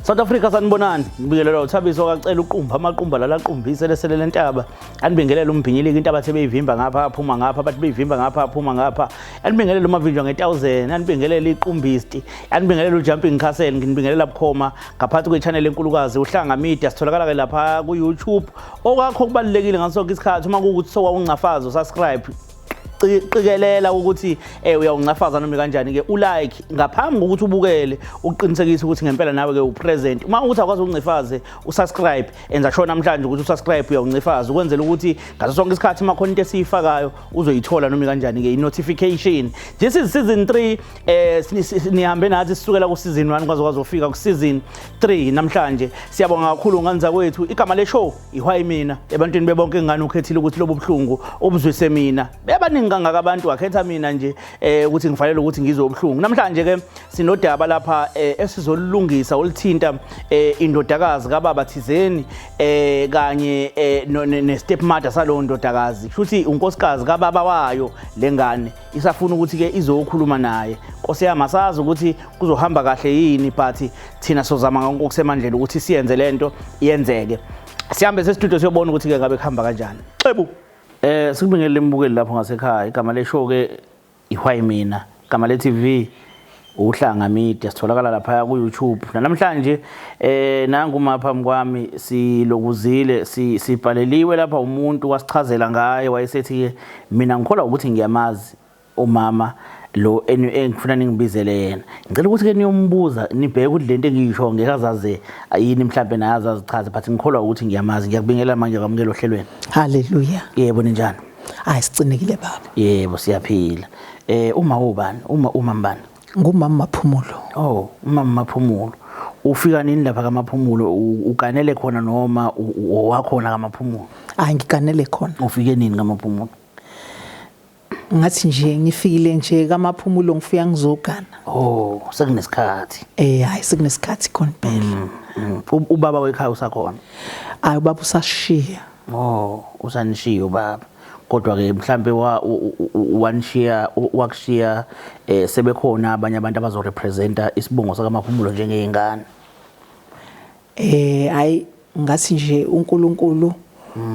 South Africa sanibonani ngibingelela uThabiso kacela uqumba amaqumba lalaqumvise lesele lentaba anibingelela umbhinyilika intaba sebeyivimba ngapha aphuma ngapha bathi beyivimba ngapha aphuma ngapha anibingelela umavinjwa nge1000 anibingelela iqumbisti anibingelela ujumping castle nginibingelela bukhoma ngaphathi kwechannel enkulukazi uhlanga media sitholakala ke lapha ku YouTube okwakho kubalekile ngaso sonke isikhathi uma kuukuthi sokwauncafaza subscribe qikelela ukuthi uyawuncafaza noma kanjani ke ulike ngaphambi kokuthi ubukele uqinisekise ukuthi ngempela nawe ke upresent uma ukuthi akwazi ukuncefaze usubscribe enza sho namhlanje ukuthi usubscribe uyawuncefaza ukwenzela ukuthi ngaso sonke isikhathi ama content esifakayo uzoyithola noma kanjani ke i-notification. This is season 3 nihambe nathi sisukela ku season 1 kwaze ufika ku season 3 namhlanje. Siyabonga kakhulu nganza kwethu igama le show ihwayi mina ebantwini bebonke ngani ukhethile ukuthi lobo buhlungu obuzwise mina bebaningi kangaka abantu akhetha mina nje ukuthi ngifanele ukuthi ngizwe ubuhlungu. Namhlanje ke sinodaba lapha esizolungisa olithinta indodakazi kababa thizeni kanye ne stepmother salo ndodakazi futhi unkosikazi kababa wayo lengane isafuna ukuthi ke izokhuluma naye. Nkosi yami asazi ukuthi kuzohamba kahle yini but thina sozama konke okusemandleni ukuthi siyenze lento iyenzeke. Sihambe se-studio siyobona ukuthi ke ngabe kuhamba kanjani. Xebu sikubingelele imbukeli lapho ngasekhaya igama le show ke ihwayi mina igama le TV uhlanga media sitholakala lapha ku YouTube. Namhlanje nangu maphambi kwami silokuzile sibhaleliwe lapha umuntu wasichazela ngaye wayesethi mina ngikholwa ukuthi ngiyamazi umama lo engifuna ningibizele yena. Ngicela ukuthi ke niyombuza nibheke ukuthi lento engiyisho ngekazaze ayini mhlambe naye azazichaza but ngikholwa ukuthi ngiyamazi. Ngiyakubingelela manje kwamukela ohlelweni. Haleluya. Yebo ninjani? Hayi sicinekile baba. Yebo siyaphila. Uma ubani? Uma mbani? Ngumama Maphumulo. Oh, umama Maphumulo. Ufika nini lapha kaMaphumulo? Ukanele khona noma wakhona kaMaphumulo? Hayi ngikanele khona. Ufike nini kaMaphumulo? Ngathi nje ngifikile nje kaMaphumulo ngifika ngizogana. Oh, sekunesikhathi. Hayi sekunesikhathi khona phela. Ubaba wekhaya usakhona? Hayi ubaba usashiya. Oh, usanishiya ubaba. Kodwa ke mhlambe wanishiya wakushiya sebekhona abanye abantu abazorepresenta isibongo sakaMaphumulo njengeyingane. Hayi ngathi nje uNkulunkulu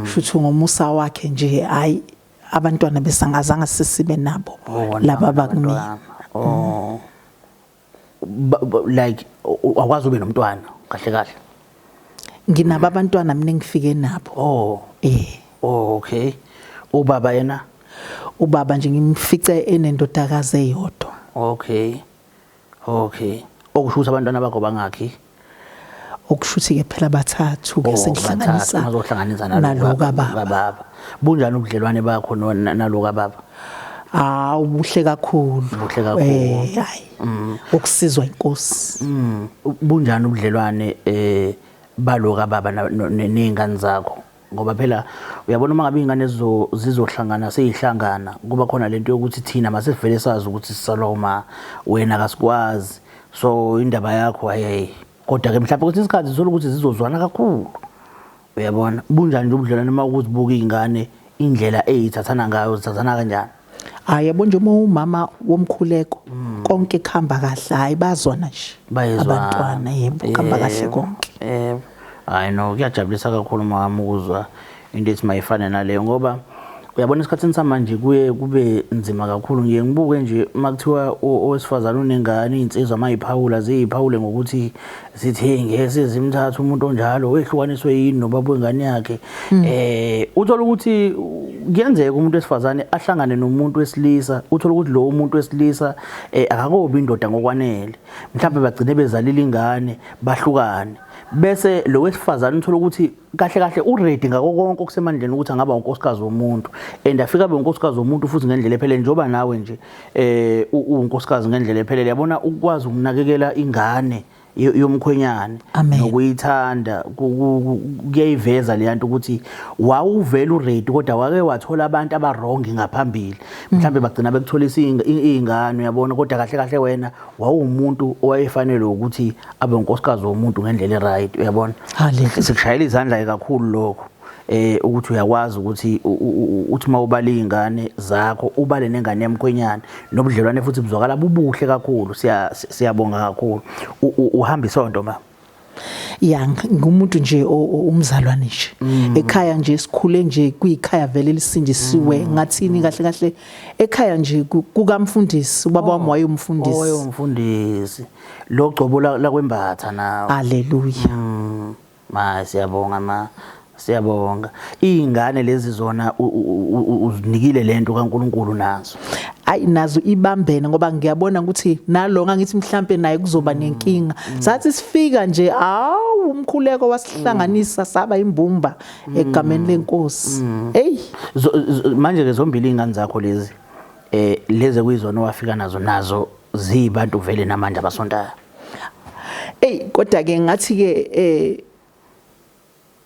futhi ngomusa wakhe nje hayi abantwana besangazanga sisibe nabo laba bakumini. Oh. Like akwazi ube nomntwana kahle kahle. Nginabo abantwana mina ngifike nabo. Oh. Oh okay. Ubaba yena? Ubaba nje ngimfice enendodakazi eyodwa. Okay. Okay. Okushuthi abantwana bakho bangakhi? Okushuthi ke phela bathathu ke sengihlanganisa. Mazohlanganisa nalo baba. Bunjani ubudlelwane bakho nalo kababa? Ubuhle kakhulu. Ubuhle kakhulu. Hayi. Ukusizwa inkosi. Bunjani ubudlelwane balo kababa nezingane zakho? Ngoba phela uyabona uma ngabe ingane zizohlangana seyihlangana kuba khona lento yokuthi thina masivele sazi ukuthi sisaloma wena kasikwazi so indaba yakho hayi kodwa ke mhlawumbe ukuthi isikhathi zizolo ukuthi zizozwana kakhulu. Uyabona bunjani nje ubudlelwane uma ukuzibuka izingane indlela ezithathana ngayo zithathana kanjani? Yabo nje umama womkhuleko konke kuhamba kahle hayi bazwana nje abantwana yebo kuhamba kahle konke. I know kuyajabulisa kakhulu mama ukuzwa into ethi mayifane naleyo ngoba uyabona isikhathini samanje kube nzima kakhulu. Ngiye ngibuke nje makuthiwa owesifazana unengane insizwa mayiphawula ziyiphawule ngokuthi sithi hey ngeke zimthatha umuntu onjalo wehlukaniswe yini nobaba wengane yakhe. Uthola ukuthi kuyenzeka umuntu wesifazane ahlangane nomuntu wesilisa uthola ukuthi lo umuntu wesilisa akakobi indoda ngokwanele mhlawumbe bagcine bezalila ingane bahlukane bese lo wesifazane uthola ukuthi kahle kahle uready ngako konke okusemandleni ukuthi angaba unkosikazi womuntu and afika be unkosikazi womuntu futhi ngendlela ephelele njoba nawe nje unkosikazi ngendlela ephelele yabona ukwazi ukunakekela ingane yomkhwenyane nokuyithanda kuyayiveza le yanto ukuthi wawuvela uready kodwa wake wathola abantu abarongi ngaphambili mhlambe bagcina bekutholisa izingane uyabona kodwa kahle kahle wena wawumuntu owayefanele ukuthi abe unkosikazi womuntu ngendlela eright uyabona. Sikushayela izandla kakhulu lokho ukuthi uyakwazi ukuthi uthi mawubala izingane zakho ubale nengane yamkhwenyana nobudlelwane futhi buzwakala bubuhle kakhulu. Siyabonga kakhulu. Uhamba isonto ma Ya ngumuntu nje umzalwane nje. Ekhaya nje sikhule nje kuyikhaya vele lisindisiwe ngathini kahle kahle ekhaya nje kukamfundisi ubaba wami wayumfundisi. Wayumfundisi. Lo gcobo la kwembatha nawo. Haleluya. Siyabonga siyabonga. Izingane lezi zona uzinikile lento kaNkuluNkulu nazo. Ayi nazo ibambene ngoba ngiyabona ukuthi nalonga ngithi mhlambe naye kuzoba nenkinga. Sathi sifika nje umkhuleko wasihlanganisa saba imbumba egameni lenkosi. Hey Manje ke zombili izingane zakho lezi leze kuyizona wafika nazo zibantu vele namanje abasontayo. Kodwa ke ngathi ke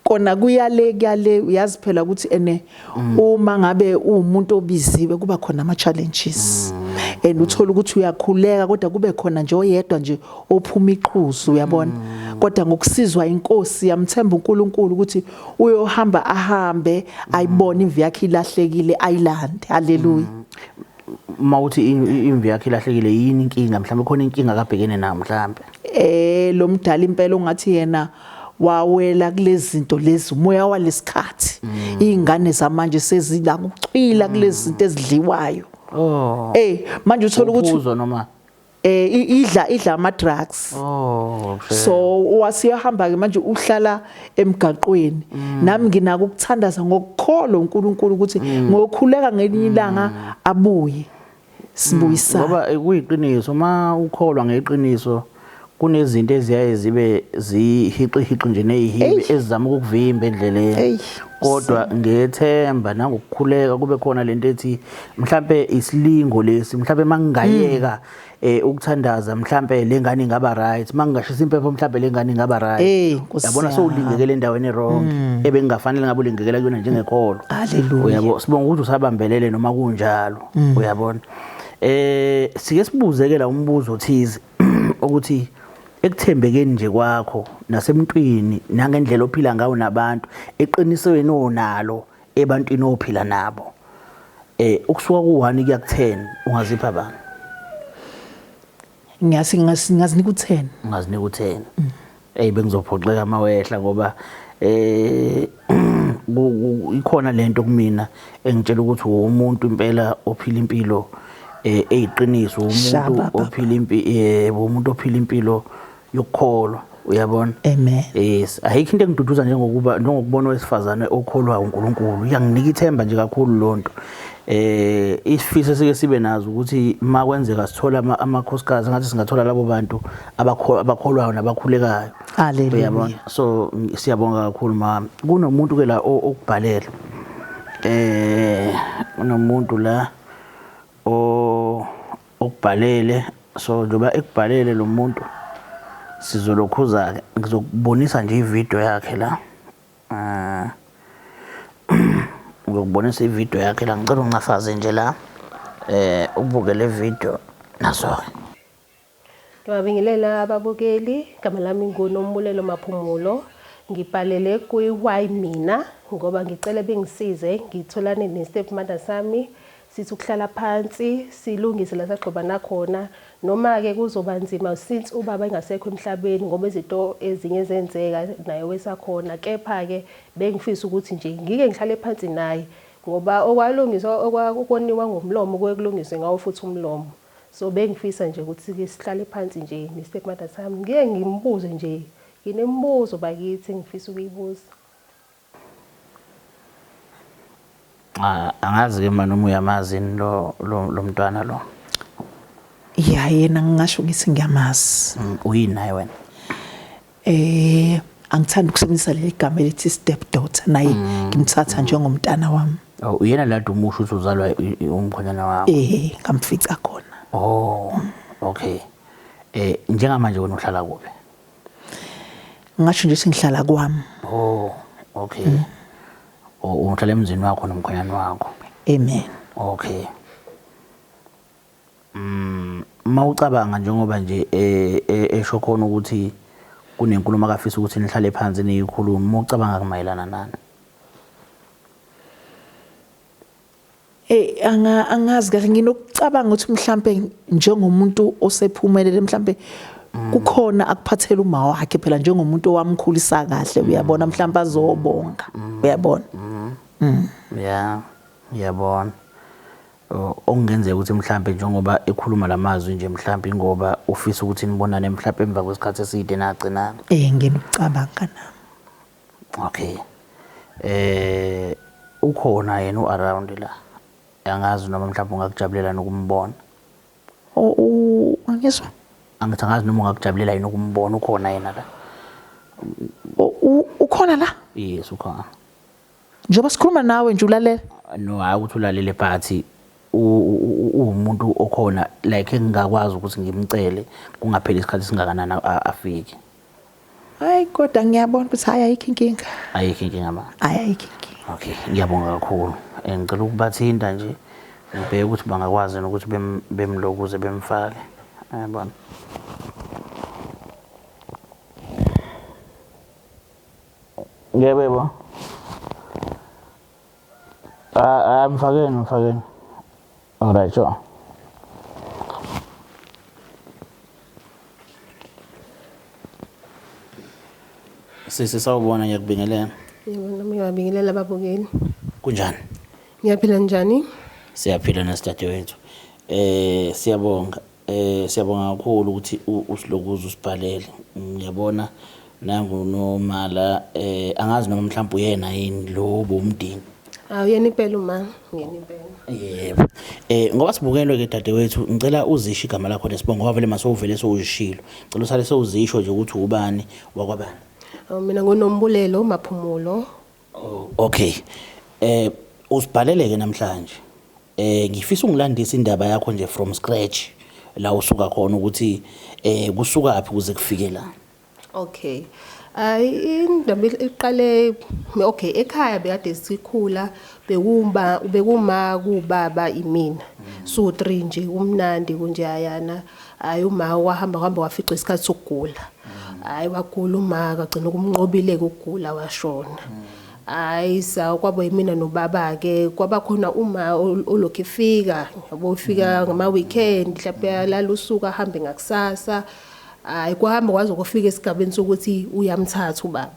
kona kuyale uyazi phela ukuthi uma ngabe umuntu obiziwe kuba khona ama challenges uthola ukuthi uyakhuleka kodwa kube khona nje oyedwa nje ophuma iqhuzu uyabona kodwa ngokusizwa inkosi yamthemba uNkulunkulu ukuthi uyohamba ahambe ayibone imvi yakhe ilahlekile ayilande. Haleluya. Mawuthi imvi yakhe ilahlekile yini inkinga mhlawumbe khona inkinga kabhekene nayo mhlawumbe lo mdala impela ungathi yena wawela kulezi zinto lezi umoya walesikhathi izingane zamanje sezila ukucwila kulezi zinto ezidliwayo manje uthola ukuthi uphuzo noma idla ama drugs so wasiyahamba ke manje uhlala emgaqweni nami nginaka ukuthandaza ngokukholwa uNkulunkulu ukuthi ngokukhuleka ngelinye ilanga abuye sibuyisa ngoba kuyiqiniso uma ukholwa ngeqiniso kunezinto eziyaye zibe zihiqi nje nezihibe ezizama ukuvimba endleleni kodwa ngethemba nangokukhuleka kube khona lento ethi mhlambe isilingo lesi mhlambe mangingayeka ukuthandaza mhlambe lengane ingaba right mangingashisa impepho mhlambe lengane ingaba right yabona sowulingekele endaweni wrong ebengafanele ngabe ulingekela kuyona njengekholo uyabo sibonga ukuthi usabambelele noma kunjalo uyabona sike sibuzeke la umbuzo othize ukuthi ekuthembekeni nje kwakho nasemntwini nangendlela ophila ngawo nabantu eqinisweni onalo ebantwini ophila nabo ukusuka ku1 kuya ku10 ungazipha bani ngazinika u10 ungazinika u10 bengizophoxeka mawehla ngoba ikhona lento kumina engitshela ukuthi umuntu impela ophila impilo eyiqiniso umuntu ophila impilo yokukholwa uyabona amen yes ayikho into engiduduza njengokubona owesifazane okholwa uNkulunkulu iyanginika ithemba nje kakhulu lonto isifiso sike sibe nazo ukuthi makwenzeka sithola amakhosikazi ngathi singathola labo bantu abakholwayo nabakhulekayo haleluya so siyabonga kakhulu mama kunomuntu ke la okubhalela kunomuntu la okubhalele so njoba ekubhalele lo muntu sizolokhuza ke ngizokubonisa nje ivideo yakhe la ngizokubonisa ivideo yakhe la ngicela uncafaze nje la ubuke le video naso ngibabingelela ababukeli igama lami nguNombulelo Maphumulo ngibhalele kuyi mina ngoba ngicela bengisize ngitholane nestepmother sami sithi ukuhlala phansi silungise la sagxobana khona noma ke kuzoba nzima since ubaba engasekho emhlabeni ngoba izinto ezinye ezenzeka naye wesakhona kepha ke bengifisa ukuthi nje ngike ngihlale phansi naye ngoba okwalungiswa okwakoniwa ngomlomo kwekulungiswe ngawo futhi umlomo so bengifisa nje ukuthi ke sihlale phansi nje nestepmother sami ngeke ngimbuze nje nginembuzo bakithi ngifisa ukuyibuza angazi ke manje uma uyamazi lo mntwana lo yena ngingasho ngithi ngiyamazi uyini naye wena angithanda ukusebenzisa leli gama elithi step daughter naye ngimthatha njengomntana wami uyena lado umusho ukuthi uzalwa umkhonyana wakho ngamfica khona okay njengamanje wena uhlala kuphi ngisho nje singihlala kwami okay uhlala emzini wakho nomkhonyana wakho amen okay mawucabanga njengoba nje esho khona ukuthi kunenkulumo akafisa ukuthi nihlale phansi niyikhuluma mawucabanga kumayelana nani angazi kahle nginokucabanga ukuthi mhlambe njengomuntu osephumelele mhlambe kukhona akuphathela uma wakhe phela njengomuntu owamkhulisa kahle uyabona mhlawumbe azobonga uyabona yeah ngiyabona okungenzeka ukuthi mhlawumbe njengoba ekhuluma lamazwi nje mhlawumbe ngoba ufisa ukuthi nibonane mhlawumbe emva kwesikhathi eside nagcina nginucabanga nami okay ukhona yena around la angazi noma mhlawumbe ungakujabulela nokumbona angizwa angithi angazi noma ungakujabulela yini ukumbona ukhona yena la ukhona la yes ukhona njengoba sikhuluma nawe nje ulalela no hayi ukuthi ulalele phathi umuntu okhona like engingakwazi ukuthi ngimcele kungapheli isikhathi singakanani afike hayi kodwa ngiyabona ukuthi hayi ayikho inkinga ma ayikho inkinga okay ngiyabonga kakhulu ngicela ukubathinta nje ngibheke ukuthi bangakwazi ukuthi bemlokuze bemfake yabona ngiyabeba mfakeni alright sure sawubona ngiyakubingelela yebo nami ngiyabingelela ababukeli kunjani ngiyaphila njani siyaphila nasidadewethu siyabonga kakhulu ukuthi usilokuza usibhalele ngiyabona nangu nomala angazi noma mhlawumbe uyena yini lo bomdini uyena impela uma uyena impela yebo ngoba sibukelwe ke dadewethu ngicela uzisho igama lakho nesibongo ngoba vele masovele sowushilo ngicela usale sowuzisho nje ukuthi ubani wakwabani mina ngoNombulelo Maphumulo okay usibhalele ke namhlanje ngifisa ungilandisa indaba yakho nje from scratch la usuka khona ukuthi kusuka phi kuze kufike la okay indaba iqale okay ekhaya bekade sikhula bekuma kubaba imina so 3 nje umnandi kunje ayana uma wahamba wafica isikhathi sokugula wagula uma kagcina kumnqobile ukugula washona kwaba yimina nobaba ke kwaba khona uma olokhu efika yabo ufika ngama weekend mhlawumbe yalala usuka ahambe ngakusasa kwahamba kwaze kufika esigabeni sokuthi uyamthatha ubaba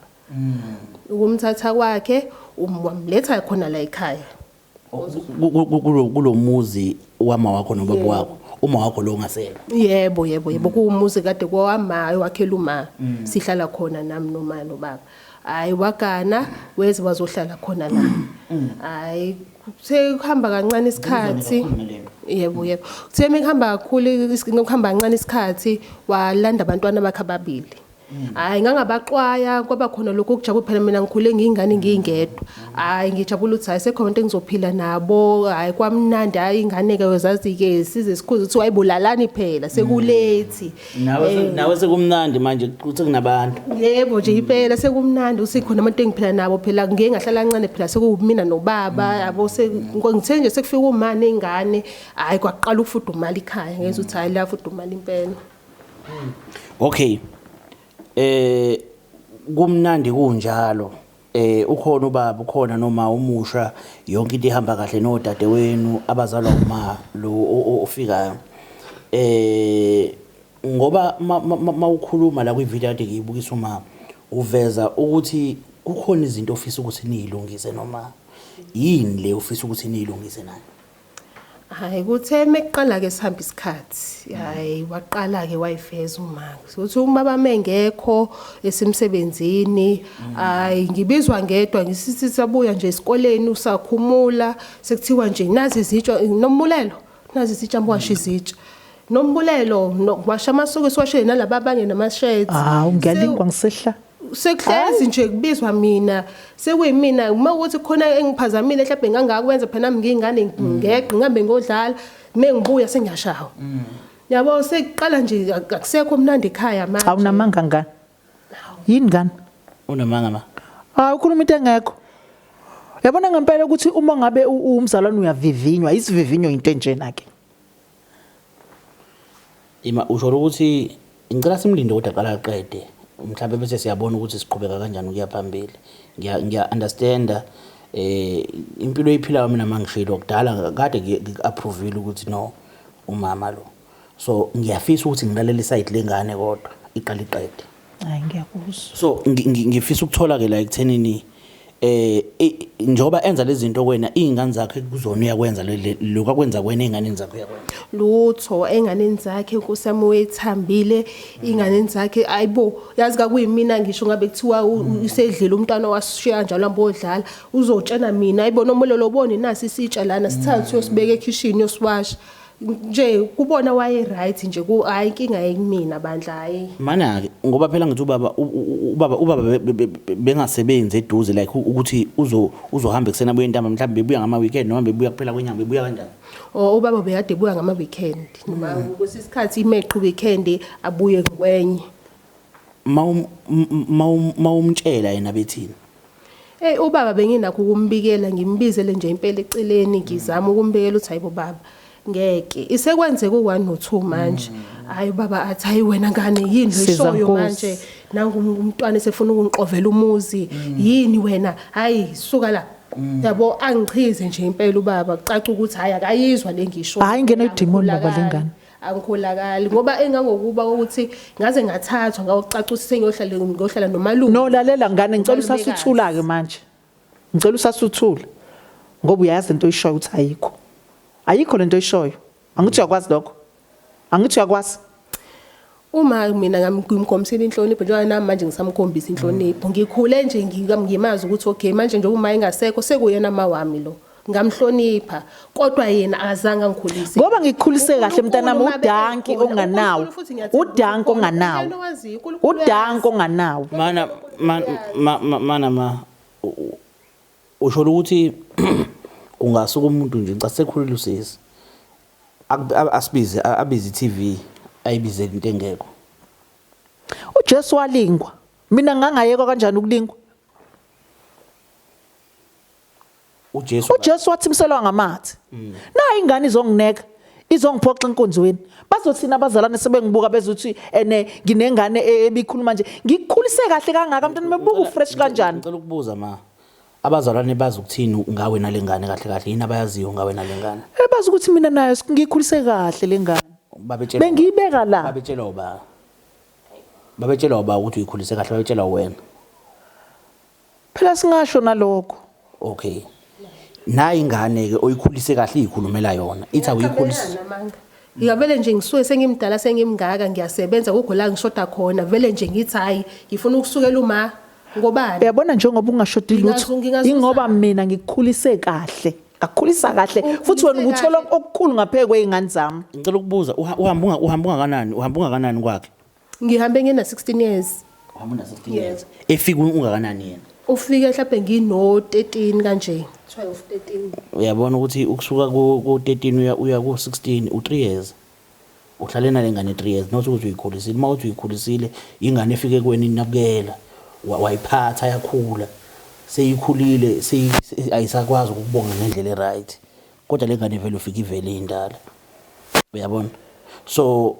ukumthatha kwakhe wamletha khona la ekhaya kulomuzi wama wakho nobaba wakho uma wakho lo ngasela yebo kuumuzi kade kwama wakhela uma sihlala khona nami noma nobaba wagana weze wazohlala khona la sekuhamba kancane isikhathi yebo kutheme kuhamba kakhulu ukuhamba kancane isikhathi walanda abantwana bakhe ababili ngangabaqwaya kwaba khona lokho kujabula phela mina ngikhule ngingane ngingedwa ngijabula ukuthi ayisekho into engizophila nabo kwamnandi ingane ke uzazi ke size sikhuze ukuthi wayibulalani phela sekulethi nawe sekumnandi manje kuthi kunabantu yebo nje impela sekumnandi usikhona abantu engiphila nabo phela ngeke ngahlala kancane phela sekuyimina nobaba yabo ngithe nje sekufika umane ingane kwaqala ukufudumala ikhaya ngeze ukuthi hayi la fudumala impela okay kumnandi kunjalo ukhona ubaba ukhona noma umusha yonke into ihamba kahle nodadewenu abazalwa uma lo ofikayo ngoba mawukhuluma la kwivideo ade ngiyibukisa uma uveza ukuthi kukhona izinto ofisa ukuthi nizilungise noma yini le ofisa ukuthi nizilungise nayo kuthe meqala ke sihamba isikhathi waqala ke wayiveza uma ukuthi ubaba mengekho esemsebenzini ngibizwa ngedwa ngisithi sabuya nje esikoleni usakhumula sekuthiwa nje nazi izitsho Nombulelo nazi izitsho washa izitsho Nombulelo washa amasuku siwashe nalabo abanye namasheds ngiyalingwa ngisehla sekuhlezi nje kubizwa mina sekuyimina uma ukuthi khona engiphazamile mhlawumbe ngangakwenza phela nami ngingane ngeqe ngihambe ngodlala mengibuya sengiyashawa yabo sekuqala nje akusekho mnandi ekhaya manje awunamanga ngani yini ngani unamanga ukhuluma into engekho yabona ngempela ukuthi uma ngabe umzalwane uyavivinywa isivivinyo into enjena ke usho ukuthi ngicela simlinde kodwa aqala aqede mhlawumbe bese siyabona ukuthi siqhubeka kanjani ukuya phambili ngiya understand impilo ephilayo mina mangishilo kudala kade ngiapprove ukuthi no umama lo so ngiyafisa ukuthi ngilalele iside lengane kodwa iqala iqede. Hayi ngiyakuzwa. So ngifisa ukuthola ke la ekuthenini njoba enza lezi zinto kwena izingane zakhe kuzona uyakwenza lokho akwenza kwena izingane zakhe uyakwenza lutho enganeni zakhe unkosami wethambile inganeni zakhe ayibo yazi ka kuyimina ngisho ngabe kuthiwa usedlile umntwana wasishiya njalo ambodlala uzotshena mina ayibo nomulo lobone nasi isitsha lana sithathe uyosibeka ekitchen yosiwasha nje kubona waye right nje ku hayi inkinga yekimina bandla hayi mana ke ngoba phela ngithi ubaba bengasebenzi eduze like ukuthi uzohamba eksena buye intamba mhlawumbe bebuya ngama weekend noma bebuya kuphela kwenyanga bebuya kanjani ubaba bekade buya ngama weekend noma kwesisikhathi imeqhu weekend abuye kwenye mawumtshela yena bethini ubaba benginakho ukumbikela ngimbizele nje impela eceleni ngizama ukumbikela uthi hayibo baba ngeke isekwenzeke u1 no2 manje hayi baba athi hayi wena ngane yini leshoyo manje nangu umntwana esefuna ukungiqovela umuzi yini wena hayi suka la yabo angichize nje impela ubaba kucaca ukuthi hayi akayizwa lengisho hayi ngene idemon baba lengane angikholakali ngoba engangokuba ukuthi ngaze ngathathwa ngawucaca ukuthi sengiyohlala nomalume no lalela ngane ngicela usasuthula ke manje ngicela usasuthula ngoba uyazi into oyishoyo ukuthi ayikho lento oyishoyo angithi uyakwazi lokho angithi uyakwazi uma mina ngimkhombisela inhlonipho njengoba nami manje ngisamkhombisa inhlonipho ngikhule nje ngimazi ukuthi okay manje nje uma engasekho sekuyena mawami lo ngamhlonipha kodwa yena azange ngikhulise ngoba ngikukhulise kahle mntanami udanki onganawo udanki onganawo mana usho ukuthi ungasuka umuntu nje ngicela sekhulile usisi asibize abize TV ayibize into engekho uJesu walingwa mina ngangayeka kanjani ukulingwa uJesu wathi imselwa ngamathe na ingane izongineka izongiphoxa enkonzweni bazothina abazalwane sebengibuka bezuthi ene nginengane ebikhuluma manje ngikukhulise kahle kangaka mntwana mebuka ufresh kanjani ngicela ukubuza abazalwane bazi ukuthini ngawe nalengane kahle yini abayaziyo ngawe nalengane bazi ukuthi mina nayo ngikhulise kahle lengane bengiyibeka la babetshela uba ukuthi uyikhulise kahle babetshela wena phela singasho nalokho okay na ingane ke oyikhulise kahle izikhulumela yona ithi awuyikhulise ngiyavele nje ngisuke sengimdala sengimngaka ngiyasebenza kukho la ngishoda khona vele nje ngithi hayi ngifuna ukusukela uma ngobani uyabona njengoba ungashodi lutho ingoba mina ngikukhulise kahle ngakukhulisa kahle futhi wena ukuthola okukhulu ngaphekwe izingane zami ngicela ukubuza uhamba ungakanani kwakhe ngihambe ngina 16 years uhamba una 16 years efika ungakanani yena ufike mhlawumbe ngino 13 kanje 12 13 uyabona ukuthi ukusuka ku 13 uya ku 16 u3 years uhlale nalengane 3 years not ukuthi uyikhulisile mawuthi uyikhulisile ingane efike kweni inabukela wayiphatha yakhula seyikhulile ayisakwazi ukubonga ngendlela eright kodwa lengane vele ufika ivele indala uyabona so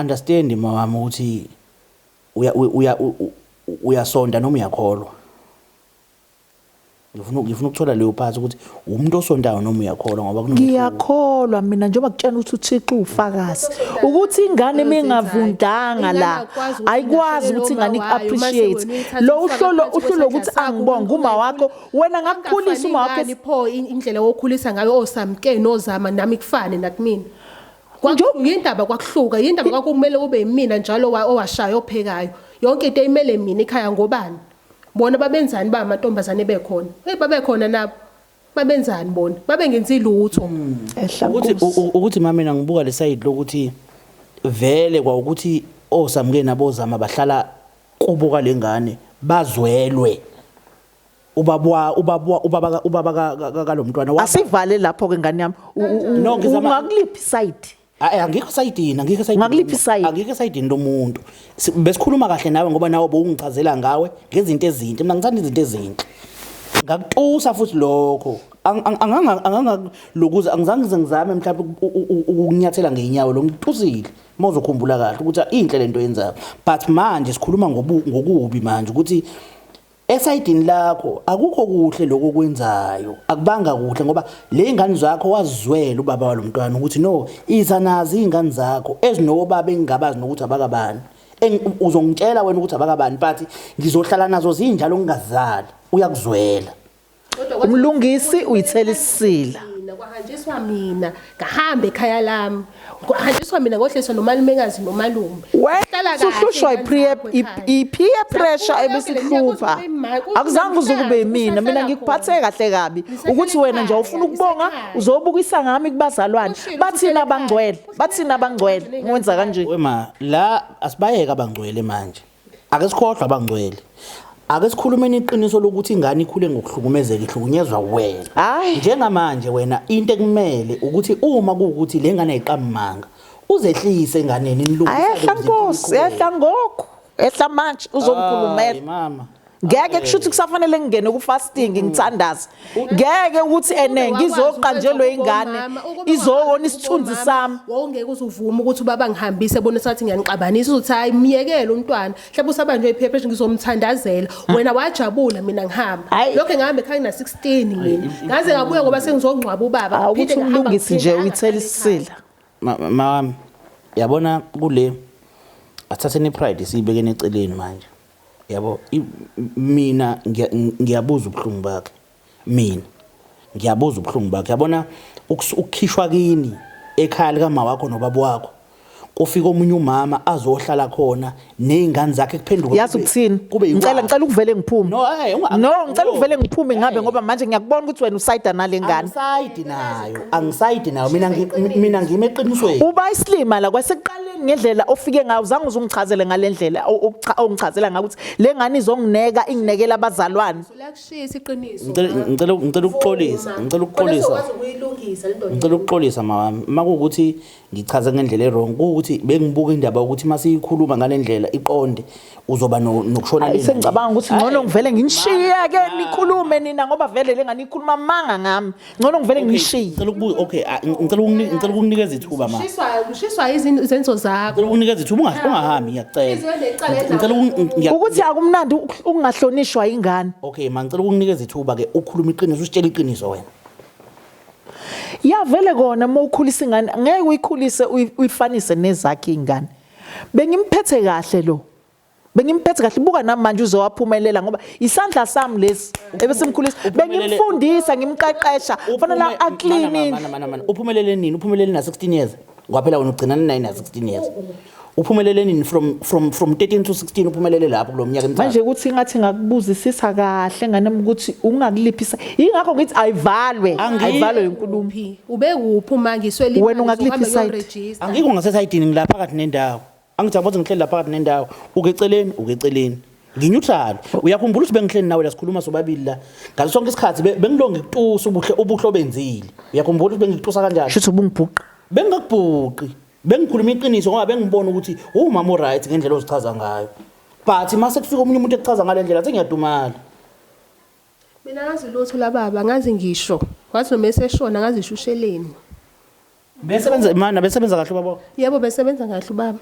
understand mama ukuthi uyasonda noma uyakholwa ngifuna ukuthola leyo part ukuthi umuntu osondayo noma uyakholwa ngoba ngiyakholwa mina njengoba kutshela ukuthi uThixo ufakazi ukuthi ingane mengavundanga la ayikwazi ukuthi ingane iappreciate lo uhlolo ukuthi angibonga uma wakho wena ngakukhulisa uma wakho ipho indlela wokukhulisa ngayo osamke nozama nami kufane nakumina yindaba kwakuhluka yindaba kwakumele ube yimina njalo owashaya ophekayo yonke into emele mina ekhaya ngobani bona babenzani ba amantombazane bekhona babekhona nabo babenzani bona babengenzi lutho ukuthi mama mina ngibuka le side lokuthi vele kwa ukuthi osamke nabozama bahlala kubuka lengane bazwelwe ubaba kalomntwana asivale lapho ke ngane yami ungakuliphi side angikho sayidini angikho sayidini lomuntu besikhuluma kahle nawe ngoba nawe bowungichazela ngawe ngezinto ezinhle mina ngithanda izinto ezinhle ngakutusa futhi lokho angangalokuza angizange ngizame mhlawumbe ukunyathela ngeenyawo lo ngithusile mawuzokhumbula kahle ukuthi inhle lento yenzayo but manje sikhuluma ngokubi manje ukuthi esayidini lakho akukho kuhle lokho kwenzayo akubanga kuhle ngoba le ingane zakho wazizwela ubaba walomntwana ukuthi no izanazi izingane zakho ezinobaba engingabazi nokuthi abakabani uzongitshela wena ukuthi abakabani but ngizohlala nazo zinjalo ngingazali uyakuzwela umlungisi uyithela isila kwahanjiswa mina ngahamba ekhaya lami kwahanjiswa mina ngohleswa nomalumekazi nomalume uhlushwa i-peer pressure ebesihlupa akuzange uzukube yimina mina ngikuphathe kahle kabi ukuthi wena nje ufuna ukubonga uzobukisa ngami kubazalwane bathina abangcwele ngwenza kanje wema la asibayeka abangcwele manje ake sikhohlwa abangcwele ake sikhulumeni iqiniso lokuthi ingane ikhule ngokuhlukumezeka ihlukunyezwa wena njengamanje wena into ekumele ukuthi uma kuukuthi le ngane ayiqamanga uzehlise enganeni nilungise ehla manje uzongikhulumela mama ngeke kushuthi kusafanele ngingene ku fasting ngithandaza ngeke ukuthi ngizoqanjelwe ingane izowona isithunzi sami wongeke uzuvuma ukuthi ubaba ngihambise bona sathi ngiyanixabanisa uthi hayi myekele umntwana mhlawumbe usabanjwe iphepha ngizomthandazela wena wajabula mina ngihamba lokho ngihambe ekhaya na 16 mina ngaze ngabuye ngoba sengizongcwaba ubaba ukuthi umlungisi nje uyithela isila mama yabona kule athatheni pride siyibekene eceleni manje yabo mina ngiyabuza ubuhlungu bakhe yabona ukukhishwa kini ekhaya lika wakho nobaba wakho kufika omunye umama azohlala khona nezingane zakhe kuphenduka yazi ukuthini ngicela ukuvele ngiphume ngicela ukuvele ngiphume ngabe ngoba manje ngiyakubona ukuthi wena usayida nale ngane angisayidi nayo mina ngime eqinisweni uba islima la kwasekuqaleni ngendlela ofike ngayo uzange uzungichazele ngalendlela ongichazela ngakuthi le ngane izongineka inginekela abazalwane lakushisa iqiniso ngicela ukuxolisa mama makuthi ngichaza ngendlela errong ukuthi bengibuka indaba ukuthi masiyikhuluma ngalendlela iqonde uzoba nokushona leni sengicabanga ukuthi ngcono ngivele nginishiye ke nikhulume nina ngoba vele lengane ikhuluma manga ngami ngcono ngivele nginishiye ngicela ukunikeza ithuba mama ushiswa izenzo zakho ngicela ukunikeza ithuba ungahambi ngiyacela ukuthi akumnandi ungahlonishwa ingane okay manje ngicela ukunikeza ithuba ke ukhuluma iqiniso usitshela iqiniso wena yavele kona uma ukhulisa ingane ngeke uyikhulise uyifanise nezakhe ingane bengimphethe kahle buka namanje uzowaphumelela ngoba isandla sami lesi ebesimkhulisa bengimfundisa ngimqeqesha kufanele aclean uphumelele nini uphumelele na 16 years ngoba phela wena ugcina na 16 years uphumelele nini from 13 to 16 uphumelele lapho kulomnyaka emthathu manje ukuthi ngathi ngakubuzisisa kahle nganami ukuthi ungakuliphisa ingakho ngithi ayivalwe inkulumo ube kuphi mangiswe lipi wena ungakuliphisa angikho ngasesayidini ngilapha phakathi nendawo angijabule ngihleli lapha phakathi nendawo ukeceleni nginyuthalo uyakhumbula ukuthi bengihleli nawe la sikhuluma sobabili la ngaso sonke isikhathi bengilonge kutusa ubuhlo benzile uyakhumbula ukuthi bengikutusa kanjani shithi ubungibhuqa bengakubhuqi bengikhuluma iqiniso ngoba bengibona ukuthi umama oright ngendlela ozichaza ngayo but mase kufika omunye umuntu echaza ngalendlela sengiyadumala mina ngazi lutho lababa ngazi ngisho wathi noma eseshona ngazi ishusheleni besebenza kahle baba yebo besebenza kahle ubaba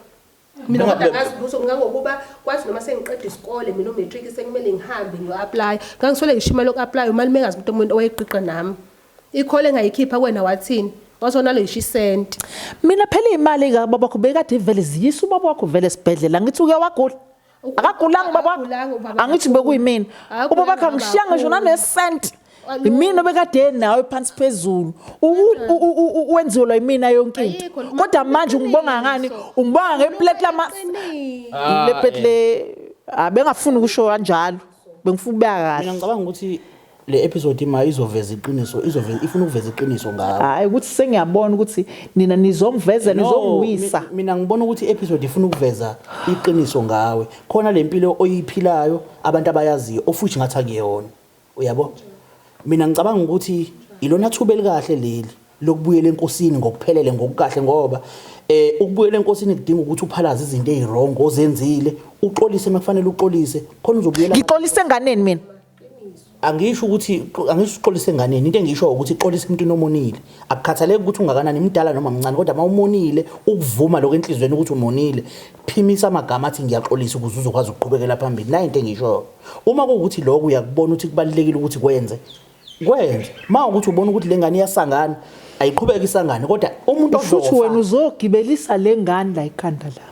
mina ngazi lutho ngangokuba kwathi noma sengiqeda isikole mina umatric sengimele ngihambe ngiyo-apply ngangisole ngishima loku-apply umalumekazi umuntu owayeqiqa nami ikhole engayikhipha kwena wathini wasona le ishisenti mina phela imali kababa wakho bekade ivele ziyisa ubaba wakho vele esibhedlela ngithi uke wagula akagulanga ubaba wakho angithi bekuyimina ubaba wakho angishiyanga ngisho nanesenti imina bekade nawe phansi phezulu wenziwe lo imina yonke into kodwa manje ungibonga ngani ungibonga ngeplate lama lephetle abengafuni ukusho kanjalo bengifuna ubeka kahle mina ngicabanga ukuthi le episode ima izoveza iqiniso ifuna ukuveza iqiniso ngawo hayi ukuthi sengiyabona ukuthi nina nizongiveza nizongiwisa mina ngibona ukuthi episode ifuna ukuveza iqiniso ngawe khona lempilo oyiphilayo abantu abayaziyo ofuthi ngathi akuyona uyabo mina ngicabanga ukuthi ilona thuba elikahle leli lokubuyela enkosini ngokuphelele ngokukahle ngoba ukubuyela enkosini kudinga ukuthi uphalaze izinto ezirongo ozenzile uxolise emakufanele uxolise khona uzobuyela ngixolise nganeni mina angisho ukuthi uxolise enganeni into engisho ukuthi ixolise umuntu nomonile akukhathaleki ukuthi ungakanani imdala noma mncane kodwa mawumonile ukuvuma lokho enhlizweni ukuthi umonile phimisa amagama athi ngiyaxolisa ukuze uzokwazi ukuqhubekela phambili nayo into engisho uma kuukuthi lokho uyakubona ukuthi kubalekile ukuthi kwenze mawukuthi ubona ukuthi lengane iyasangana ayiqhubeka isangane kodwa umuntu ozofa futhi wena uzogibelisa lengane la ikhanda la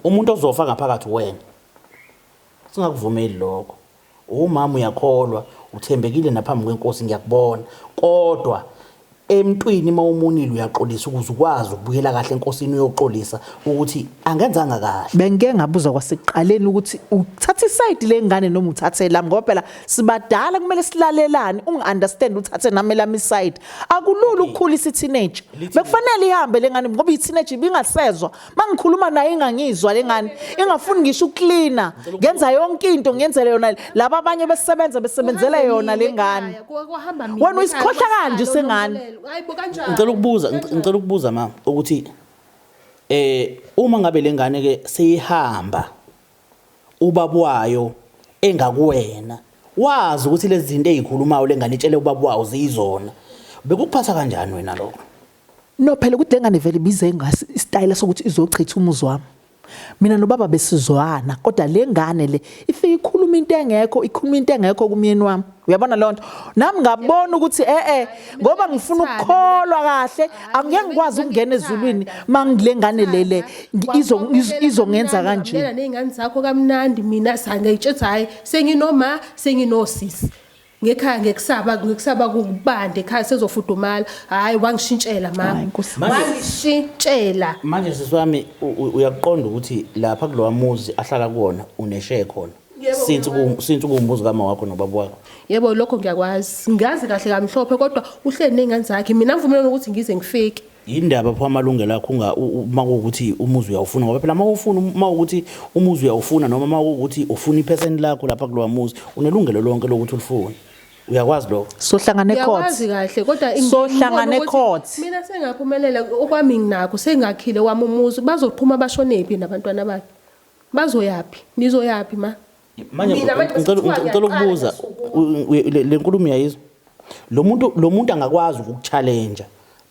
umuntu ozofa ngaphakathi wena singakuvumeli lokho umama uyakholwa uthembekile naphambi kwenkosi ngiyakubona kodwa emntwini mawumonile uyaxolisa ukuze ukwazi ukubuyela kahle enkosini uyoxolisa ukuthi angenzanga kahle bengeke ngabuza kwasekuqaleni ukuthi uthatha iside lengane noma uthathe lami ngoba phela sibadala kumele silalelane ungiunderstand uthathe nami lami side akulula ukukhulisa iteenage bekufanele ihambe lengane ngoba iteenage ibingasezwa mangikhuluma naye ingangizwa lengane ingafuni ngisho ucleaner ngenza yonke into ngiyenzele yona laba abanye besebenzela yona lengane wena uyisikhohla kanje sengane hayibo kanjani ngicela ukubuza mama ukuthi uma ngabe lengane ke seyihamba ubabwayo engakuwena wazi ukuthi lezi zinto ezikhulumayo lengane itshele ubabwayo zizona bekuphatha kanjani wena lokho no phela ukuthi lengane vele bize ngasi istyle sokuthi izochitha umuzi wami mina nobaba besizwana kodwa lengane le ifike ikhuluma into engekho kumyeni wami uyabona lonto nami ngabona ukuthi ngoba ngifuna ukukholwa kahle angeke ngikwazi ukungena ezulwini mangilengane lele izongenza kanje mina nezingane zakho kamnandi mina sangayitshela hayi senginoma senginosisi ngekhaya ngekusaba kubande ekhaya sezofudumala hayi wangishintshela mama wangishintshela manje sisiwami uyaqonda ukuthi lapha kulowa muzi ahlala kuona uneshe khona since kuwumbuzo kama wakho nobaba wakho yebo lokho ngiyakwazi ngazi kahle kamhlophe kodwa uhleli nezingane zakhe mina ngivumelana ukuthi ngize ngifike indaba pho amalungelo akho makuthi umuzi uyawufuna ngoba phela mawukuthi umuzi uyawufuna noma mawukuthi ufuna iphesenti lakho lapha kulowa muzi unelungelo lonke lokuthi ulifune uyakwazi lokho sohlangana ecourt yazi kahle kodwa sohlangana ecourt mina sengaphumelela okwami nginakho sengakhile wami umuzi bazophuma bashonephi nabantwana bakhe bazoyapi nizoyapi ma manje ngicela ukubuza le nkulumo yayizwa lo muntu angakwazi ukukuchallenge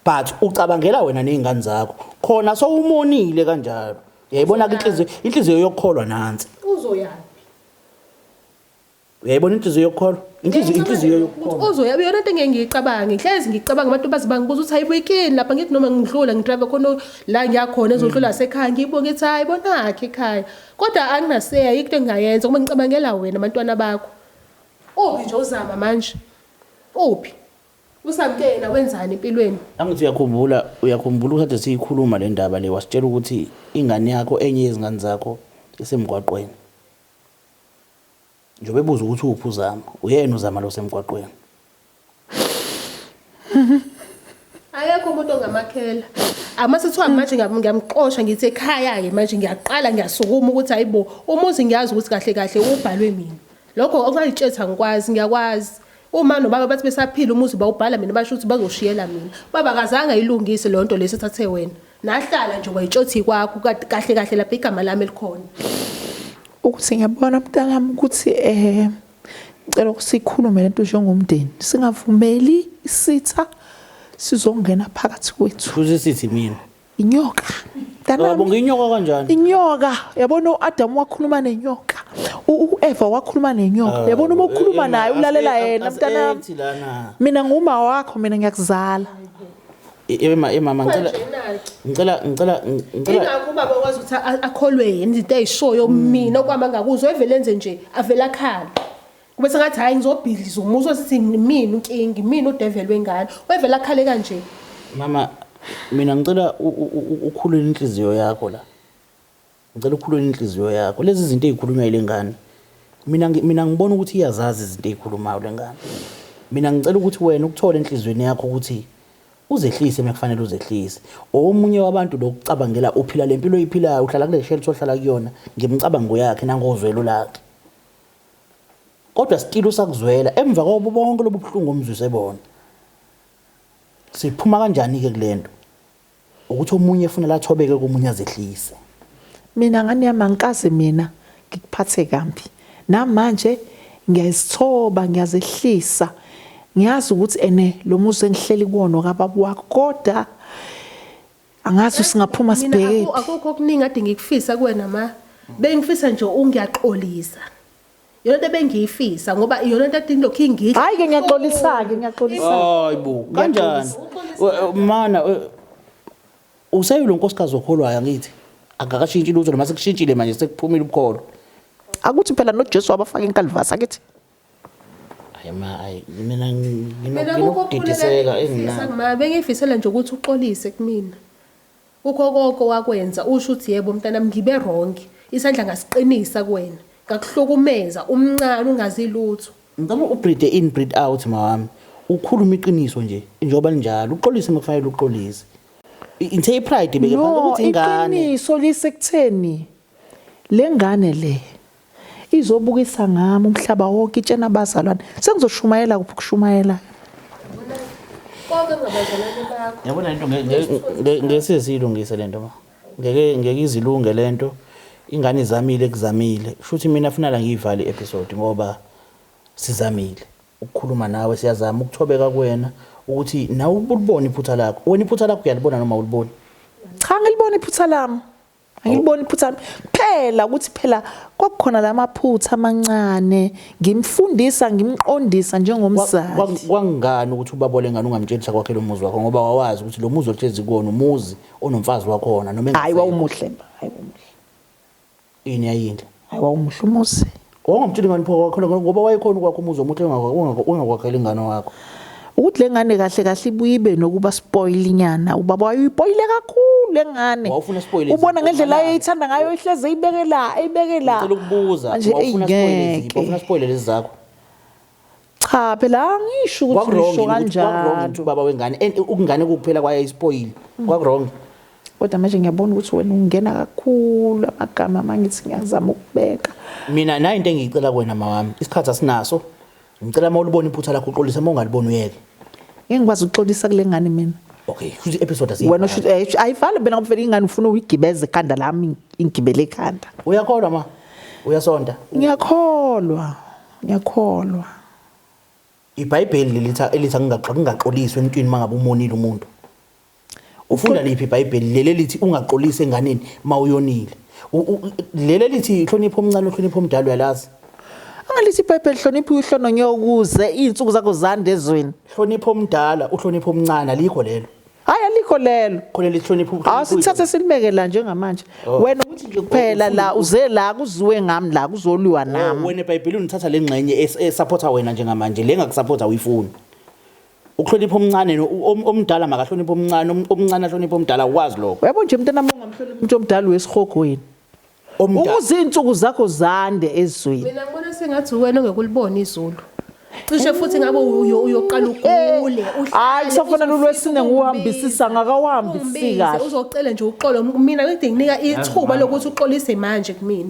but ucabangela wena nezingane zakho khona sowumonile kanjalo uyayibona inhliziyo yokukholwa nansi uzoyapi uyayibona inhliziyo yokukholwa inhliziyo yokukholwa uzoyapi yona into engiyicabanga ihlezi ngicabanga abantu bazibangibuza ukuthi hayibuyikini lapha ngithi noma ngidlula ngidrive khona la ngiyakhona ezodlula sekhaya ngibonga ethi hayi bonakhe ekhaya kodwa anginaseya into engayenza uma ngicabangela wena abantwana bakho uphi nje uzama manje uphi usamkela wenzani empilweni angithi uyakhumbula ukade siyikhuluma le ndaba le wasitshela ukuthi ingane yakho enye yezingane zakho isemgwaqweni njobe buza ukuthi uphi uzama uyena uzama lo semgwaqweni ayekho umuntu ongamakhela amasithiwa manje ngiyamqosha ngithi ekhaya ke manje ngiyaqala ngiyasukuma ukuthi hayibo umuzi ngiyazi ukuthi kahle kahle ubhalwe mina lokho okungayitshetha ngikwazi ngiyakwazi uma nobaba bathi besaphila umuzi bawubhala mina basho ukuthi bazoshiyela mina baba kazange ayilungise le nto lesithathe wena nahlala nje wayitshothi kwakho kahle kahle lapha igama lami elikhona ukuthi ngiyabona mntanami ukuthi ngicela ukusikhulume lento njengomndeni singavumeli isitha sizongena phakathi kwethu futhi sithi mina inyoka yabo nginyoka kanjani inyoka yabona uAdam wakhuluma nenyoka uEva wakhuluma nenyoka yabona uma ukhuluma naye ulalela yena mntanami mina nguma wakho mina ngiyakuzala mama ngicela ingakho ubaba kwazi ukuthi akholwe yini izinto ezishoyo mina okwama ngakuzwe evelenze nje avela khala kube sengathi hayi ngizobhidliza umuzi osithi mina unkingi mina udevil wengane wevela khale kanje mama mina ngicela ukhulule inhliziyo yakho la ngicela ukhulule inhliziyo yakho lezi zinto ezikhulunywa ilengane mina ngibona ukuthi iyazazi izinto ezikhulumayo lengane mina ngicela ukuthi wena ukuthola enhlizweni yakho ukuthi uzehlise mekufanele uzehlise omunye wabantu lokucabangela uphila lempilo oyiphilayo uhlala kule shelter ohlala kuyona ngimcabango yakhe nangozwelo lakhe kodwa still usakuzwela emva kwabo bonke lobuhlungu omzwise bona siphuma kanjani ke kulento ukuthi omunye ufuna la thobeke komunye azehlise mina ngani yami angikaze mina ngikuphathe kambi namanje ngiyazithoba ngiyazehlisa ngiyazi ukuthi lo muzi engihleli kuwona kababa wakho kodwa angazi singaphuma sibheke akukho okuningi ade ngikufisa kuwena ma bengifisa nje ungiyaxolisa yona into bengiyifisa ngoba yona into ade ngilokhu ingikho hayi ke ngiyaxolisa hayibo kanjani mana usayilo nkosikazi okholwayo ngithi akakashintshi lutho noma sekushintshile manje sekuphumile ubukholo akuthi phela noJesu wabafaka enkalvasi akithi mina nginokudidiseka engina bengifisela nje ukuthi uxolise kumina ukho konke wakwenza usho uthi yebo mntanami ngibe wrong isandla ngasiqinisa kuwena ngakuhlukumeza umncane ungazi lutho ngicela ubreathe in breathe out mawami ukhuluma iqiniso nje njengoba linjalo uxolise mekufanele uxolise inthe pride beke phansi ukuthi ingane iqiniso lisekutheni lengane le izobukisa ngami umhlaba wonke itshena abazalwane sengizoshumayela kuphi kushumayela konke ngabazalwane bakho yabona lento ngeke sizilungise lento ma ngeke izilunge lento ingane izamile kuzamile futhi mina afunala ngiyivale episode ngoba sizamile ukukhuluma nawe siyazama ukuthobeka kuwena ukuthi nawe ubulibona iphutha lakho wena iphutha lakho uyalibona noma ulibona cha ngilibona iphutha lami angilibona iphutha phela ukuthi phela kwakukhona lamaphutha amancane ngimfundisa ngimqondisa njengomzali kwangani ukuthi ubabole ngani ungamtshelisa kwakhe lo muzi wakho ngoba wawazi ukuthi lo muzi ohlezi kuona umuzi onomfazi wakho ona noma hayi wawumuhle ini ayinde hayi wawumuhle umuzi ongamtsheli ngani pho khona ngoba wayekhona kwakho umuzi omuhle ungakwakhela ingane wakho ukuthi lengane kahle kahle ibuyibe nokuba spoil inyana ubaba wayipoile kakhulu lengane ubona ngendlela ayithanda ngayo ihleze ayibekela ngicela ukubuza wawufuna spoiler lezi zakho cha phela angisho ukuthi usho kanjalo baba wengane ukungane kuphela kwayispoil kwakurong kodwa manje ngiyabona ukuthi wena ungena kakhulu amagama mangithi ngiyazama ukubeka mina nayo into engiyicela kuwena mawami isikhathi asinaso ngicela mawulibona iphutha lakho uxolisa mawungalibona uyeke ngikwazi ukuxolisa kule ngane mina okay futhi episode asiyi wena ayivale bena ngifela ingane ufuna uyigibeze ekhanda lami ingibele ekhanda uyakholwa ma uyasonta ngiyakholwa iBhayibheli elithi ngingaxoliswa entweni mangabe umonile umuntu ufunda liphi iBhayibheli leli lithi ungaxolisa enganeni mawuyonile leli lithi ihlonipho omncane ohlonipho omdala uyalazi angalithi iBhayibheli hlonipho uhlononye ukuze izinsuku zakho zande ezweni hlonipho omdala uhlonipho omncane alikho lelo hayi alikho lelo khona lihlonipho sithathe silibeke la njengamanje wena ukuthi nje kuphela la uze la kuziwe ngami la kuzoliwa nami wena eBhayibhelini uthatha lengxenye esupporta wena njengamanje lengakusupporta uyifuni ukuhlonipha omncane omdala makahlonipha omncane ahlonipha omdala ukwazi lokho yabo nje mntana mongamhlonipha umuntu omdala wesihogweni ukuze izinsuku zakho zande ezweni mina ngibona sengathi wena ongekulibona izulu cishe futhi ngabe uyoqala ugule hayi kusafanele ulwesine nguhambisisa ngakawahambisi kahle uzocela nje uxolo mina ngide nginika ithuba lokuthi uxolise manje kumina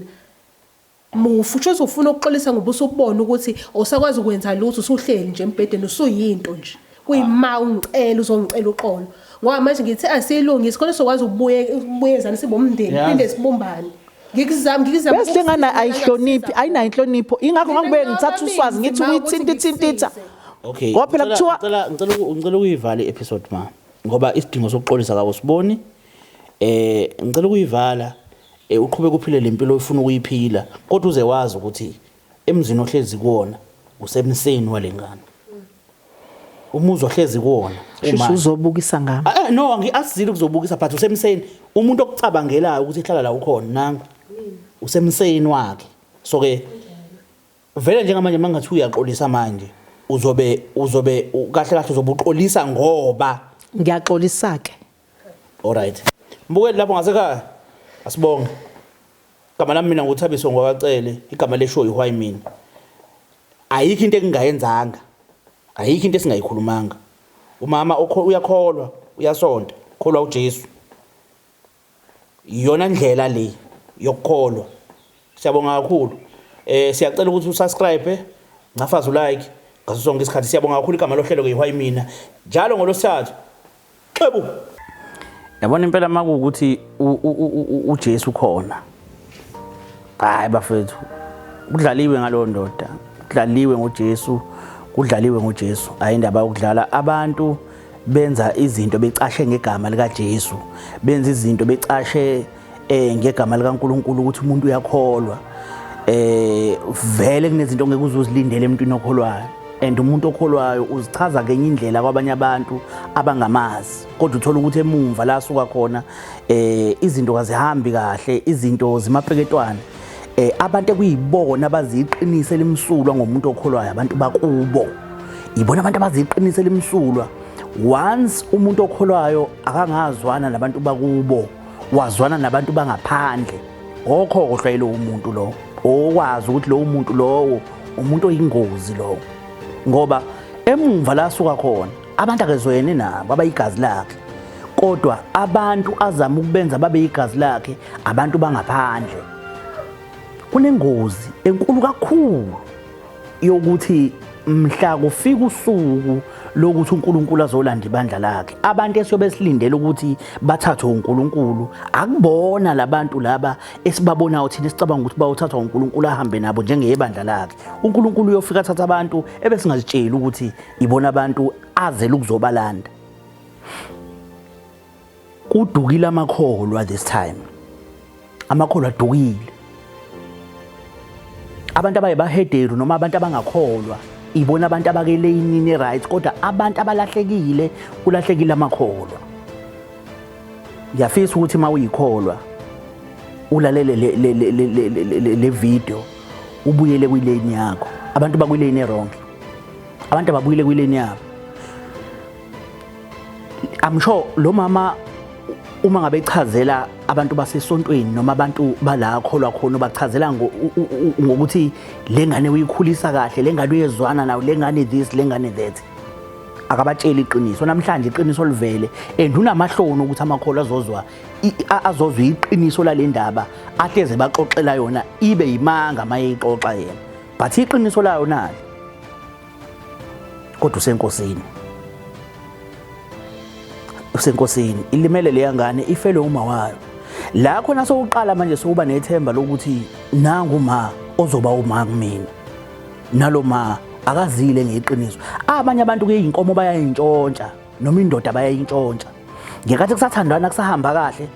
mufu uthi ufuna ukuxolisa ngoba usubona ukuthi awusakwazi ukwenza lutho usuhleli nje embhedeni usuyinto nje kuyima ungicela uzongicela uxolo ngoba manje ngithi asilungisi khona sokwazi ukubuyezana sibomndeni phinde sibumbane ngikuzama bese ngana ayihloniphi ayinayo inhlonipho ingakho ngibuye ngithatha uswazi ngithi uyithintithintitha okay ngoba phela kuthiwa ngicela ukuyivale episode ma ngoba isidingo sokuxolisa kawo siboni ngicela ukuyivala uqhubeka uphile lempilo ofuna ukuyiphila kodwa uze wazi ukuthi emzini ohlezi kuona usemseni walengane umuzi ohlezi kuona uma uzobukisa ngami no ngiasizile ukuzobukisa but usemseni umuntu okucabangelayo ukuthi ehlala la ukhona nangu usemseni wakhe so ke vele njengamanje mangathi uyaxolisa manje uzobe kahle kahle uzobuxolisa ngoba ngiyaxolisa ke alright mbukeli lapho ngasekhaya asibonge igama lami mina nguthabiso ngwakacele igama leshow iwhy mina ayikho into engingayenzanga ayikho into esingayikhulumanga umama uyakholwa uyasonta kholwa uJesu iyona ndlela le yokukholwa siyabonga kakhulu siyacela ukuthi usubscribe ngafaza ulike ngaso sonke isikhathi siyabonga kakhulu igama lohlelo ke iwhy mina njalo ngolosithathu xebu yabona impela makuukuthi uJesu khona hayi bafethu udlaliwe ngalo ndoda kudlaliwe ngoJesu, kudlaliwe ngoJesu, ayindaba yokudlala. Abantu benza izinto becashe ngegama lika Jesu, benza izinto becashe ngegama likaNkulunkulu ukuthi umuntu uyakholwa. Vele kunezinto ongeke uzozilindele emntwini okholwayo, and umuntu okholwayo uzichaza ngenye indlela kwabanye abantu abangamazi, kodwa uthola ukuthi emumva la asuka khona izinto kazihambi kahle, izinto zimapeketwana. Abantu ekuyibona abaziqinise limsulwa ngomuntu okholwayo, abantu bakubo ibona abantu abaziqinise limsulwa. Once umuntu okholwayo akangazwana nabantu bakubo, wazwana nabantu bangaphandle, okhohlwa yilo umuntu lo, okwazi ukuthi lo umuntu lowo umuntu oyingozi lo, ngoba emumva la asuka khona abantu akezwene nabo abayigazi lakhe, kodwa abantu azama ukubenza babe yigazi lakhe abantu bangaphandle. Kunengozi enkulu kakhulu yokuthi mhla kufika usuku lokuthi uNkulunkulu azolanda ibandla lakhe, abantu esiyobe silindele ukuthi bathathwe uNkulunkulu akubona labantu laba esibabonayo thina sicabanga ukuthi bayothathwa uNkulunkulu ahambe nabo njengebandla lakhe. uNkulunkulu uyofika athatha abantu ebesingazitsheli ukuthi ibona abantu azela ukuzobalanda. Kudukile amakholwa this time, amakholwa adukile. Abantu abayibahedero noma abantu abangakholwa ibona abantu abakeleyini right, kodwa abantu abalahlekile kulahlekile amakholwa. Ngiyafisa ukuthi mawuyikholwa ulalele le video ubuyele kwilane yakho. Abantu bakwilane wrong, abantu ababuyele kwilane yabo. I'm sure lo mama uma ngabe echazela abantu basesontweni noma abantu bala kholwa khona bachazela ngokuthi lengane uyikhulisa kahle, lengane uyezwana nawo, lengane this, lengane that, akabatshela iqiniso. Namhlanje iqiniso livele and unamahloni ukuthi amakholwa azozwa iqiniso lalendaba ahleze baxoxela yona ibe yimanga mayixoxa yena, but iqiniso layo nalo kodwa usenkosini. Usenkosini ilimele le ngane ifele uma wayo. La khona sokuqala manje sokuba nethemba lokuthi nangu ma ozoba uma kumina, nalo ma akazile ngeqiniso. Abanye abantu kuyinkomo bayayintshontsha noma indoda bayayintshontsha. Ngekathi kusathandana kusahamba kahle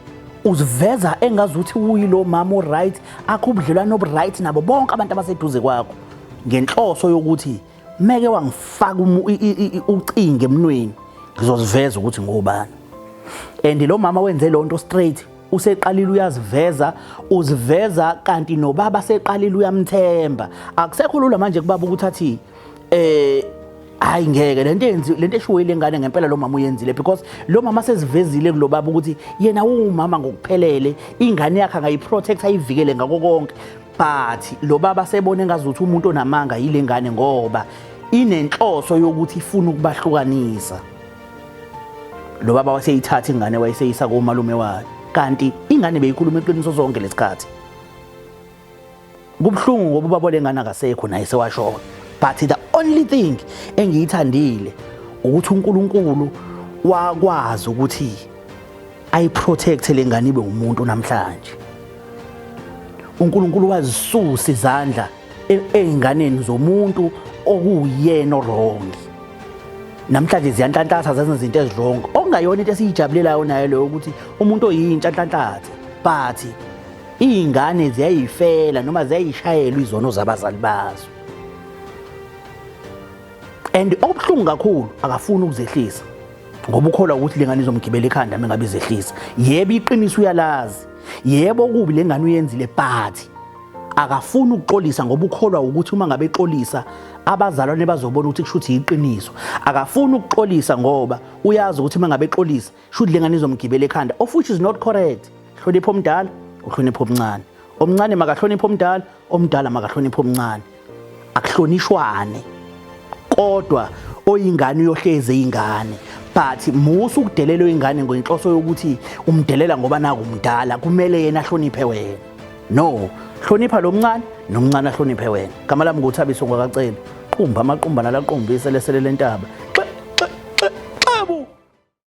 uziveza engazuthi uyilo mama o right, akho ubudlelwano obu right nabo bonke abantu abaseduze kwakho, ngenhloso yokuthi meke wangifaka ucinge emnweni ngizoziveza ukuthi ngobani. And lo mama wenze lonto straight, useqalile uyaziveza, uziveza kanti nobaba seqalile uyamthemba. Akusekho lula manje kubaba ukuthi athi hayi ngeke lento eshuwele ngane ngempela lo mama uyenzile, because lo mama sezivezile kulo baba ukuthi yena umama ngokuphelele, ingane yakhe angayiprotect ayivikele ngako konke. But lo baba sebone ngazuthi umuntu onamanga yile ngane ngoba inenhloso yokuthi ifuna ukubahlukanisa. Lo baba waseyithatha ingane wayeseyisa komalume wakhe, kanti ingane beyikhuluma iqiniso zonke lesikhathi. Kubhlungu ngoba ubaba lengane akasekho naye sewashona, but the only thing engiyithandile ukuthi uNkulunkulu wakwazi ukuthi ayiprotect lengane ibe umuntu namhlanje. uNkulunkulu wazisusa izandla einganeni zomuntu okuyena wrong. Namhlanje ziyanhlanhlatha zenza izinto ezirong, okungayona into esiyijabulelayo nayo leyo ukuthi umuntu oyintsha nhlanhlathe, but izingane ziyayifela noma ziyayishayelwa izono zabazali bazo. And obhlungu kakhulu akafuni ukuzehlisa ngoba ukholwa ukuthi lengane izomgibela ekhanda mengabe izehlisa. Yebo iqiniso uyalazi, yebo kubi lengane uyenzile, but akafuni ukuxolisa ngoba ukholwa ukuthi uma ngabe exolisa abazalwane bazobona ukuthi kushuthi iqiniso. Akafuni ukuxolisa ngoba uyazi ukuthi uma ngabe exolisa shuthi lengane izomgibela ekhanda, of which is not correct. Hlonipha omdala, uhlonipha omncane. Omncane makahlonipha omdala, omdala makahlonipha omncane. Akuhlonishwane. Kodwa oyingane uyohleze ingane, but musu ukudelela ingane ngenhloso yokuthi umdelela ngoba naku umdala kumele yena ahloniphe wena. No, hlonipha lo mncane nomncane ahloniphe wena. Gama lami nguThabiso ngakacela. Qumba amaqumba nalaqumba iselesele lentaba